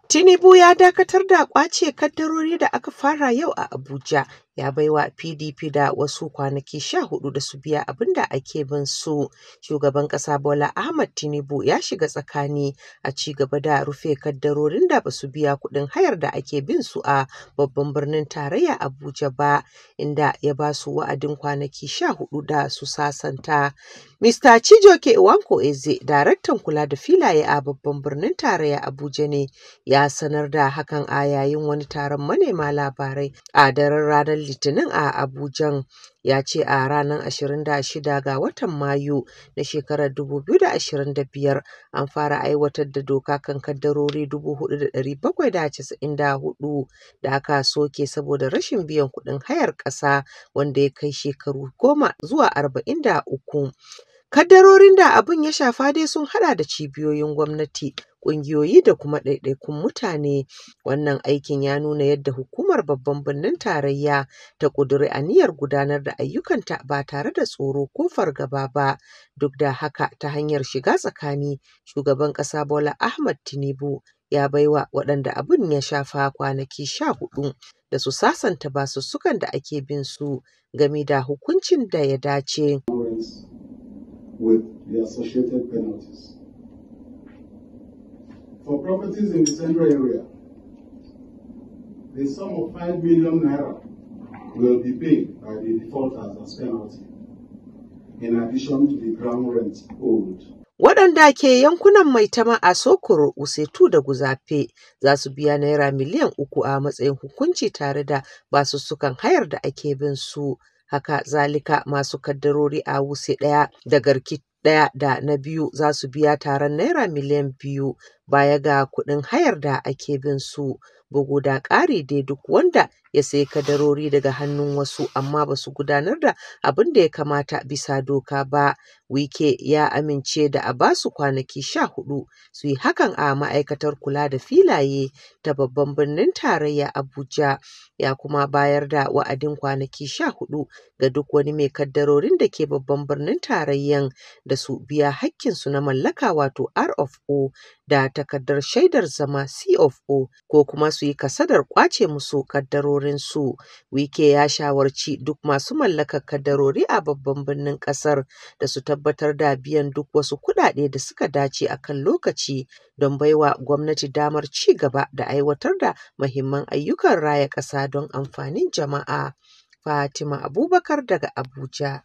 Tinubu ya dakatar da ƙwace kaddarori da aka fara yau a Abuja, ya baiwa PDP da wasu kwanaki 14 da su biya abin da ake bin su. Shugaban ƙasa Bola Ahmed Tinubu ya shiga tsakani a ci gaba da rufe kaddarorin da ba su biya kuɗin hayar da ake bin su a babban birnin tarayya Abuja ba, inda ya ba su wa'adin kwanaki 14 da su sasanta. Mr. Chijioke Nwankwo-Eze, daraktan kula da filaye a babban birnin tarayya Abuja ne, ya sanar da hakan a yayin wani taron manema labarai a daren ranar Litinin a Abujan. Ya ce a ranar 26 ga watan Mayu na shekarar 2025 an fara aiwatar da doka kan kaddarori 4,794 da aka soke saboda rashin biyan kuɗin hayar ƙasa, wanda ya kai shekaru 10 zuwa 43. Kaddarorin da abin ya shafa dai sun haɗa da cibiyoyin gwamnati, ƙungiyoyi da kuma ɗaiɗaikun mutane. Wannan aikin ya nuna yadda hukumar babban birnin tarayya ta ƙudiri aniyar gudanar da ayyukanta ba tare da tsoro ko fargaba ba. Duk da haka, ta hanyar shiga tsakani, shugaban ƙasa Bola Ahmed Tinubu ya baiwa waɗanda abin ya shafa kwanaki 14 da su sasanta basussukan da ake bin su game da hukuncin da ya dace. With the associated penalties. For properties in the central area, the sum of 5 million naira will be paid by the defaulters as penalty, in addition to the ground rent owed. Waɗanda ke yankunan Maitama a Sokoro, Usetu da Guzafe za su biya naira miliyan 3 a matsayin hukunci tare da basussukan hayar da ake bin su. Haka zalika, masu kaddarori a Wuse 1 da Garki 1 da na 2 za su biya taron naira miliyan 2 baya ga kuɗin hayar da ake bin su. Bugu da ƙari dai, duk wanda ya sayi kaddarori daga hannun wasu amma ba su gudanar da abin da ya kamata bisa doka ba, Wike ya amince da a ba su kwanaki 14 su yi hakan a ma'aikatar kula da filaye ta babban birnin tarayya Abuja. Ya kuma bayar da wa'adin kwanaki 14 ga duk wani mai kaddarorin da ke babban birnin tarayyan da su biya hakkinsu na mallaka, wato R of O, da takardar shaidar zama C of O, ko kuma su yi kasadar ƙwace musu kaddarorinsu. Wike ya shawarci duk masu mallakar kaddarori a babban birnin ƙasar da su tabbatar da biyan duk wasu kuɗaɗe da suka dace a kan lokaci don baiwa gwamnati damar ci gaba da aiwatar da muhimman ayyukan raya ƙasa don amfanin jama'a. Fatima Abubakar daga Abuja.